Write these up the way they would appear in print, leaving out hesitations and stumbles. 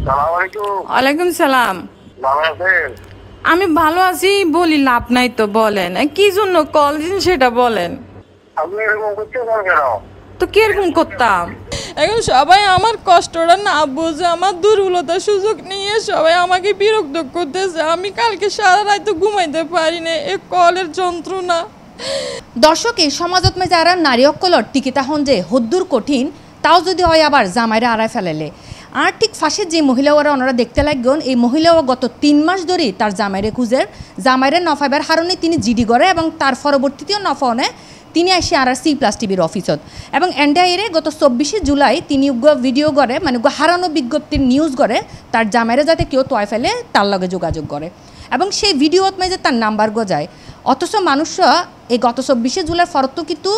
সালাম আলাইকুম। ওয়ালাইকুম সালাম। ভালো আছেন? আমি ভালো আছি, বলি লাভ নাই তো বলেন, কি জন্য কল দিন সেটা বলেন। আপনি এরকম করতেছেন কেন? তো কিরকম করতাম? এখন সবাই আমার কষ্টটা না বুঝে আমার দুর্বলতার সুযোগ নিয়ে সবাই আমাকে বিরক্ত করতেছে। আমি কালকে সারা রাত ঘুমাইতে পারি না এই কলের যন্ত্রণা। দর্শক, এই সমাজত মে যারা নারী অকলর টিকিতা হন যে হদ্দুর কঠিন, তাও যদি হয় আবার জামাইরা আড়াই ফেলেলে। আর ঠিক ফাঁসে যে মহিলা ওনারা দেখতে লাগবেন, এই মহিলাও গত 3 মাস ধরে তার জামাইরে খুঁজের, জামাইরে নফাইবার হারণে তিনি জিডি করে এবং তার পরবর্তীতেও নফানে তিনি আসে আর C+ টিভির অফিসত এবং এন্ডাইরে গত 24 জুলাই তিনি ভিডিও করে মানে হারানো বিজ্ঞপ্তির নিউজ করে তার জামাইরে যাতে কেউ তোয় ফেলে তার লগে যোগাযোগ করে এবং সেই ভিডিওত মাঝে তার নাম্বার গজায়। অথচ মানুষরা এই গত 24 জুলাই ফরত কিন্তু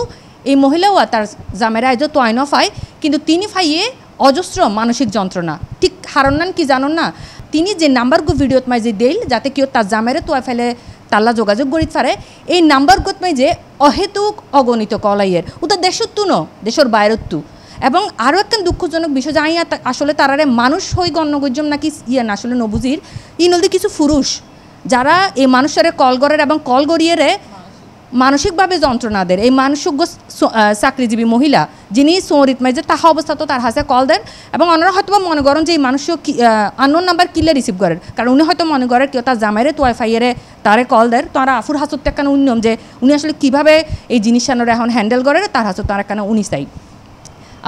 এই মহিলাও তার জামাইরা আজ তোয় ন ফায়, কিন্তু তিনি ফাইয়ে অজস্র মানসিক যন্ত্রণা। ঠিক হারনান কি জানুন না, তিনি যে নাম্বারগু ভিডিওত মাঝে দেল যাতে কেউ তার জামাইরে তোয় ফেলে তাল্লা যোগাযোগ করিতে পারে, এই নাম্বার গতমাই যে অহেতুক অগণিত কলাইয়ের ওটা দেশত্তু ন দেশের বাইরত্তু। এবং আরও একটা দুঃখজনক বিষয় যে আসলে তারারে মানুষ হই গণ্যগজ্যম নাকি না আসলে নবুজির নদী কিছু পুরুষ যারা এই মানুষের কল গড়ের এবং কল গড়িয়ে মানসিকভাবে যন্ত্রণা দেয়। এই মানসিক চাকরিজীবী মহিলা যিনি সৌরিত মাইজে তাহা অবস্থা তো তার হাতে কল দেন এবং ওনারা হয়তো মনে করেন যে এই মানুষ আননোন নাম্বার কিলে রিসিভ করেন, কারণ উনি হয়তো মনে করেন কেউ তার জামাইরে তোয়াই ফাইয়েরে তারে কল দেন। তারা আফুর হাসত একখানে উন্নয়ন যে উনি আসলে কীভাবে এই জিনিসটানোর এখন হ্যান্ডেল করে তার হাসত তার একখানা উনি চাই।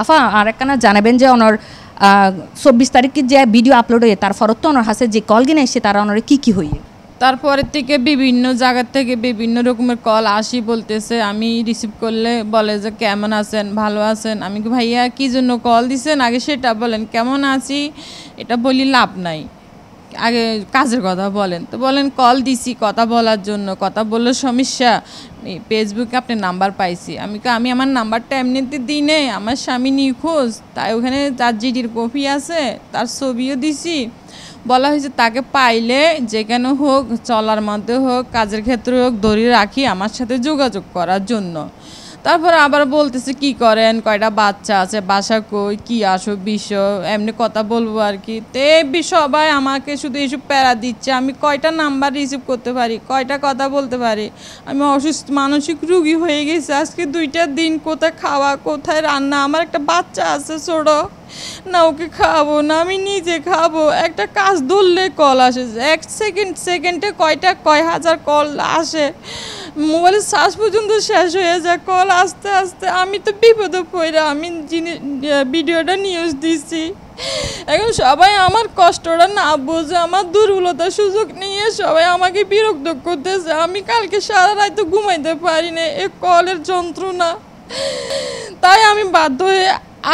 আফা আর একখানা জানাবেন যে ওনার 24 তারিখে যে ভিডিও আপলোড হয়ে তার ফরত ওনার হাতে যে কল কিনে এসে তারা ওনারে কী হইয়ে তারপরের থেকে বিভিন্ন জায়গার থেকে বিভিন্ন রকমের কল আসি বলতেছে, আমি রিসিভ করলে বলে যে কেমন আছেন, ভালো আছেন। আমি কি ভাইয়া কী জন্য কল দিছেন আগে সেটা বলেন, কেমন আছি এটা বলি লাভ নাই, আগে কাজের কথা বলেন। তো বলেন কল দিছি কথা বলার জন্য, কথা বললে সমস্যা, ফেসবুকে আপনি নাম্বার পাইছি। আমি আমার নাম্বারটা এমনিতে দিই নেই, আমার স্বামী নিখোঁজ, তাই ওখানে তার জিডির কপি আছে, তার ছবিও দিছি। বলা হয়েছে তাকে পাইলে যেখানে হোক, চলার মধ্যে হোক, কাজের ক্ষেত্রে হোক, ধরে রাখি আমার সাথে যোগাযোগ করার জন্য। তারপর আবার বলতেছে কি করেন, কয়টা বাচ্চা আছে, বাসা কই, কি আসো বিষয়, এমনি কথা বলবো আর কি। তে সবাই আমাকে শুধু এইসব প্যারা দিচ্ছে, আমি কয়টা নাম্বার রিসিভ করতে পারি, কয়টা কথা বলতে পারি। আমি অসুস্থ মানসিক রুগী হয়ে গেছি। আজকে 2টা দিন কোথায় খাওয়া, কোথায় রান্না, আমার একটা বাচ্চা আছে ছোটো, না ওকে খাবো না আমি নিজে খাবো। একটা কাজ ধরলে কল আসে, 1 সেকেন্ডে কয় হাজার কল আসে, মোবাইলের চার্জ পর্যন্ত শেষ হয়ে যায় কল আস্তে আস্তে। আমি তো বিপদে পড়ে আমি ভিডিওটা নিউজ দিছি। এখন সবাই আমার কষ্টটা না বুঝে আমার দুর্বলতার সুযোগ নিয়ে সবাই আমাকে বিরক্ত করতেছে। আমি কালকে সারা রাত ঘুমাইতে পারি না এই কলের যন্ত্রণা। তাই আমি বাধ্য হয়ে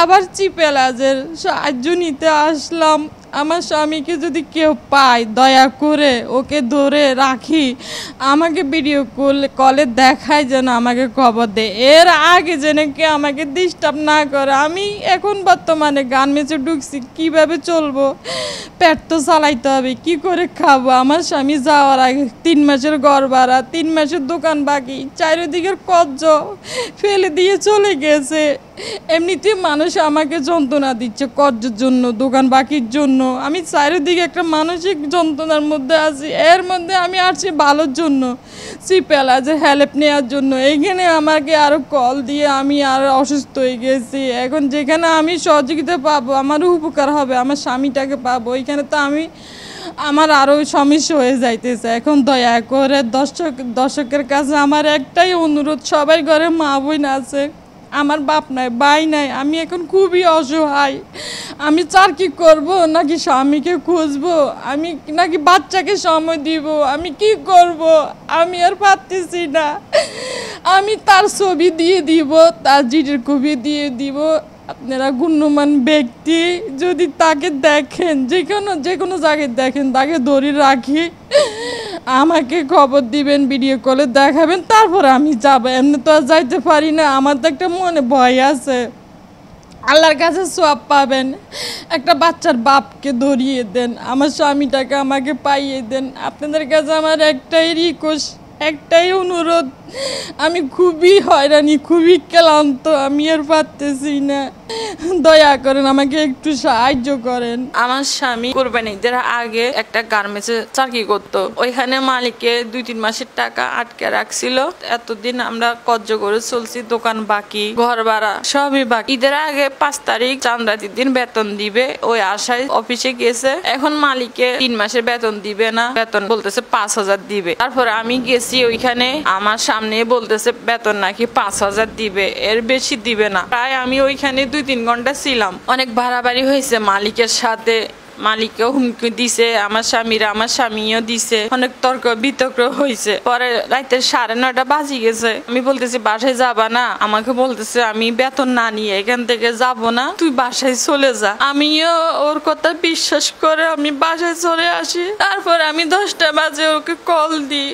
আবার চিপেলাজের সাহায্য নিতে আসলাম। আমার স্বামীকে যদি কেউ পায় দয়া করে ওকে ধরে রাখি, আমাকে ভিডিও কলে দেখায় যেন আমাকে খবর দেয়, এর আগে যেন কেউ আমাকে ডিস্টার্ব না করে। আমি এখন বর্তমানে গার্মেন্টসে ঢুকছি, কীভাবে চলবো, পেট তো চালাইতে হবে, কি করে খাবো। আমার স্বামী যাওয়ার আগে 3 মাসের ঘর ভাড়া, 3 মাসের দোকান বাকি, চারিদিকের কজ্জ ফেলে দিয়ে চলে গেছে। এমনিতে মানুষ আমাকে যন্ত্রণা দিচ্ছে কর্জের জন্য, দোকান বাকির জন্য। আমি চারিদিকে একটা মানসিক যন্ত্রণার মধ্যে আছি। এর মধ্যে আমি আসছি ভালোর জন্য, যে হেল্প নেওয়ার জন্য। এইখানে আমাকে আরও কল দিয়ে আমি আরও অসুস্থ হয়ে গেছি। এখন যেখানে আমি সহযোগিতা পাবো, আমারও উপকার হবে, আমার স্বামীটাকে পাবো, ওইখানে তো আমার আরও সমস্যা হয়ে যাইতেছে। এখন দয়া করে দর্শকের কাছে আমার একটাই অনুরোধ, সবাই ঘরে মা বোন আছে, আমার বাপ নাই, ভাই নাই, আমি এখন খুবই অসহায়। আমি কি করব, নাকি স্বামীকে খুঁজবো, আমি নাকি বাচ্চাকে সময় দিব, আমি কি করব, আমি আর পারতেছি না। আমি তার ছবি দিয়ে দিব, তার জিডির কপি দিয়ে দিব। আপনারা গুণমান ব্যক্তি যদি তাকে দেখেন, যে কোনো জায়গায় দেখেন, তাকে ধরে রাখি, আমাকে খবর দিবেন, ভিডিও কলে দেখাবেন, তারপর আমি যাব। এমনি তো আর যাইতে পারি না, আমার তো একটা মনে ভয় আছে। আল্লাহর কাছে সওয়াব পাবেন। একটা বাচ্চার বাপকে ধরিয়ে দেন, আমার স্বামীটাকে আমাকে পাইয়ে দেন। আপনাদের কাছে আমার একটাই রিকোয়েস্ট, একটাই অনুরোধ। আমি খুবই হয়রানি, খুবই ক্লান্ত, আমি আর পারতেছি না। দয়া করেন আমাকে একটু সাহায্য করেন। আমার স্বামী কোরবানি ঈদের আগে একটা গার্মেন্টসে চাকরি করতো, ওইখানে মালিকে 2-3 মাসের টাকা আটকে রাখছিল। এতদিন আমরা কর্য করে চলছি, দোকান বাকি, ঘর ভাড়া সবই বাকি। ঈদের আগে 5 তারিখ চাঁদরাতির দিন বেতন দিবে, ওই আশায় অফিসে গেছে। এখন মালিকে 3 মাসের বেতন দিবে না, বেতন বলতেছে 5,000 দিবে। তারপরে আমি গেছি ওইখানে, আমার সামনে বলতেছে বেতন নাকি 5,000 দিবে, এর বেশি দিবে না। প্রায় আমি ওইখানে 2-3 ঘন্টা ছিলাম। অনেক বাড়াবাড়ি হয়েছে মালিকের সাথে, মালিকও হুমকি দিছে, আমার স্বামীও দিছে, অনেক তর্ক বিতর্ক হয়েছে। পরে রাতে 9:30 বাজে গেছে, আমি বলতেছি বাসায় যাবা না? আমাকে বলতেছে আমি বেতন না নিয়ে এখান থেকে যাব না, তুই বাসায় চলে যা। আমিও ওর কথা বিশ্বাস করে আমি বাসায় চলে আসি। তারপর আমি 10টা বাজে ওকে কল দিই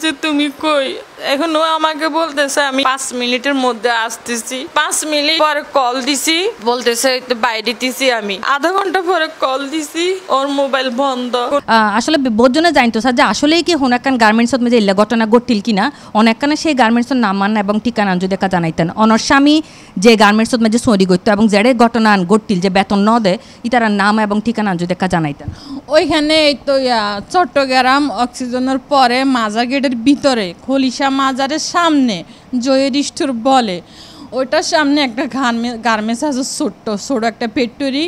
যে তুমি কই। এখন ও আমাকে বলতেছে আমি 5 মিনিটের মধ্যে আসতেছি। 5 মিনিট পরে কল দিছি, বলতেছে বাইরে দিছি। আমি আধা ঘন্টা পরে কল দিছি, ওর মোবাইল বন্ধ। আসলে বোধজনে জানতো স্যার যে আসলেই কি হোনাকান গার্মেন্টসত মধ্যে ইল্লা ঘটনা ঘটিল কিনা, অনেকখানে সেই গার্মেন্টসের নাম মান এবং ঠিকানা যদি একা জানাইতেন। অনর স্বামী যে গার্মেন্টসত মধ্যে চুরি করতো এবং যেড়ে ঘটনা ঘটিল যে বেতন ন দেয় ইতার নাম এবং ঠিকানা যদি একা জানাইতেন। ওইখানে এই তো চট্টগ্রাম অক্সিজেনের পরে মাজা গেটের ভিতরে খলিশা মাজারের সামনে জয়ের স্টোর বলে, ওইটার সামনে একটা গার্মেন্টস আছে, ছোট একটা ফ্যাক্টরি।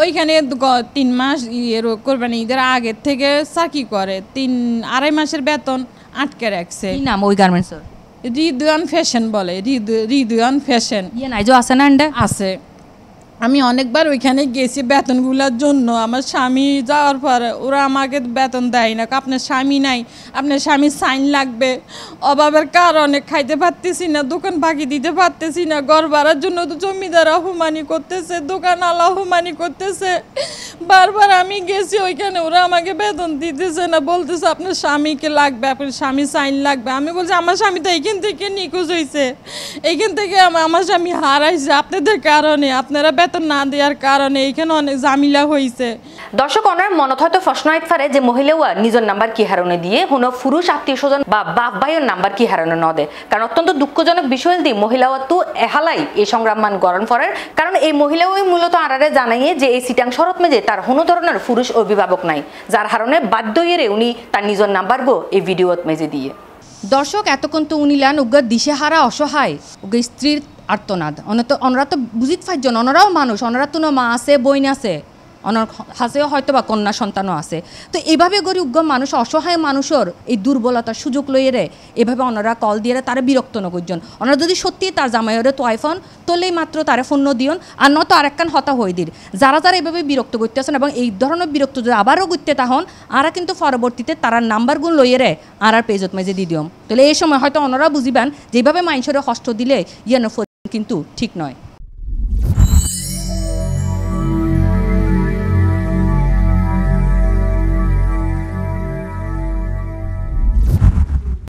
ওইখানে 3 মাস কোরবানি ঈদের আগের থেকে চাকরি করে, 2.5 মাসের বেতন আটকে রাখছে। কি নাম ওই গার্মেন্টসের? রিদওয়ান ফ্যাশন বলে, রিদওয়ান ফ্যাশন। ইয়ে নাইজো আছে না? আছে। আমি অনেকবার ওইখানে গেছি বেতনগুলোর জন্য। আমার স্বামী যাওয়ার পরে ওরা আমাকে বেতন দেয় না, আপনার স্বামী নাই, আপনার স্বামীর সাইন লাগবে। অভাবের কারণে খাইতে পারতেছি না, দোকান ফাঁকি দিতে পারতেছি না। ঘর ভাড়ার জন্য তো জমিদার অপমানি করতেছে, দোকানওয়ালা অপমানি করতেছে। বারবার আমি গেছি ওইখানে, ওরা আমাকে বেতন দিতেছে না, বলতেছে আপনার স্বামীকে লাগবে, আপনার স্বামীর সাইন লাগবে। আমি বলছি আমার স্বামী তো এইখান থেকে নিখোঁজ হয়েছে, এইখান থেকে আমার স্বামী হারাইছে আপনাদের কারণে, আপনারা বেতন না দেওয়ার কারণে এইখানে অনেক ঝামেলা হয়েছে। দর্শক অনার মনত হয়তো প্রশ্ন আইতে পারে যে মহিলাও নিজের নাম্বার কি হারানো দিয়ে কোনো পুরুষ আত্মীয় স্বজন বা বাপ ভাইয়ের নাম্বার কি হারানো ন দেয়। কারণ অত্যন্ত দুঃখজনক বিষয় দিয়ে মহিলাও তো এহালাই এই সংগ্রাম মান গরণ করার কারণ এই মহিলাও মূলত আড়ারে জানাইয়ে যে এই সিটাং শরৎ মেজে তার কোনো ধরনের পুরুষ অভিভাবক নাই, যার কারণে বাধ্য হয়ে উনি তার নিজের নাম্বার গো এই ভিডিওত মেজে দিয়ে। দর্শক এতক্ষণ তো উনিলান উগ্র দিশেহারা অসহায় উগ্র স্ত্রীর আর্তনাদ। ওনারা তো বুঝিত পাইজন, ওনারাও মানুষ, ওনারা তো মা আছে, বইন আছে, অনর হাসেও হয়তো বা কন্যা সন্তানও আছে। তো এইভাবে গরি উগ্র মানুষ, অসহায় মানুষের এই দুর্বলতার সুযোগ লইয়ে এভাবে ওনারা কল দিয়ে তারা বিরক্ত নকরজন। ওনারা যদি সত্যি তার জামাইরে তো আইফোন তোলেই মাত্র তারা ফোন দিয়ন, আর নয়তো আরেকখান হতা হয়ে দিন। যারা যারা এইভাবে বিরক্ত করতে আসেন এবং এই ধরনের বিরক্ত যদি আবারও করতে তাহন আরা কিন্তু পরবর্তীতে তারা নাম্বারগুলো লইয়ে আর পেজত মেজে দিয়ে দিয়ম। তাহলে এই সময় হয়তো ওনারা বুঝিবেন যেভাবে মানুষের কষ্ট দিলে ইয়ানো কিন্তু ঠিক নয়।